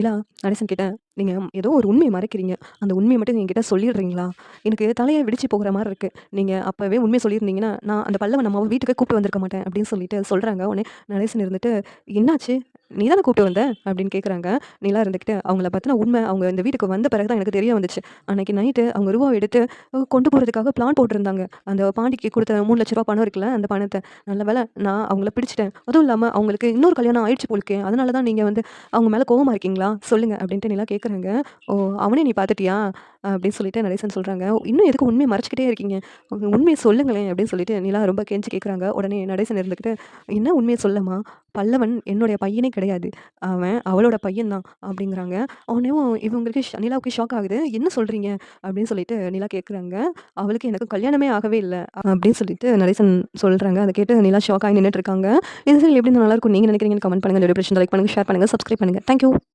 நிலா நடேசன் கிட்ட, "நீங்க ஏதோ ஒரு உண்மைய மறைக்கிறீங்க. அந்த உண்மைய மட்டும் என்கிட்ட சொல்லிடுறீங்களா? எனக்கு தலையே வெடிச்சு போகுற மாரி இருக்கு. நீங்க அப்பவே உண்மைய சொல்லியிருந்தீங்கன்னா, நான் அந்த பல்லவ நம்ம வீட்டுக்கே கூப்பிட்டு வந்திருக்க மாட்டேன்." அப்படின்னு சொல்லிட்டு சொல்றாங்க. உடனே நடேசன் இருந்துட்டு, "என்னாச்சு? நீ தானே கூப்பிட்டு வந்த?" அப்படின்னு கேட்குறாங்க. நிலா இருந்துகிட்டு, "அவங்கள பத்தின உண்மை அவங்க இந்த வீட்டுக்கு வந்த பிறகு தான் எனக்கு தெரிய வந்துச்சு. அன்னைக்கு நைட்டு அவங்க ரூபாவ எடுத்து கொண்டு போறதுக்காக பிளான் போட்டிருந்தாங்க. அந்த பாண்டிக்கு குடுத்த ரூ. 3,00,000 பணம் இருக்குல்ல, அந்த பணத்த. நல்ல வேள நான் அவங்கள பிடிச்சுட்டேன். அதுவும் இல்லாம அவங்களுக்கு இன்னொரு கல்யாணம் ஆயிடுச்சு போலருக்கே. அதனால தான் நீங்க வந்து அவங்க மேல கோவமா இருக்கீங்களா? சொல்லுங்க." அப்படின்ட்டு நிலா கேட்குறாங்க. "ஓ! அவனையும் நீ பார்த்துட்டியா?" அப்படின்னு சொல்லிட்டு நடேசன் சொல்றாங்க. "இன்னும் எதுக்கு உண்மைய மறைச்சுக்கிட்டே இருக்கீங்க? உண்மைய சொல்லுங்களேன்." அப்படின்னு சொல்லிட்டு நிலா ரொம்ப கெஞ்சி கேட்குறாங்க. உடனே நடேசன் இருந்துகிட்டு, "என்ன உண்மைய சொல்லம்மா? பல்லவன் என்னுடைய பையனே கிடையாது. அவன் அவளோட பையன் தான்." அப்படிங்கிறாங்க. உடனேவும் இவங்களுக்கு நிலாவுக்கு ஷாக் ஆகுது. "என்ன சொல்றீங்க?" அப்படின்னு சொல்லிட்டு நிலா கேட்குறாங்க. "அவளுக்கு எனக்கும் கல்யாணமே ஆகவே இல்ல." அப்படின்னு சொல்லிட்டு நடேசன் சொல்றாங்க. அத கேட்டு நிலா ஷாக் ஆகி நின்னுட்டு இருக்காங்க. இந்த சீரியல் எப்படி இருந்தா நல்லாருக்கும் நீங்க நினைக்கிறீங்கன்னு கமெண்ட் பண்ணுங்க. இந்த வீடியோ பிடிச்சிருந்தா லைக் பண்ணுங்க, ஷேர் பண்ணுங்க, சப்ஸ்கிரைப் பண்ணுங்க. Thank you.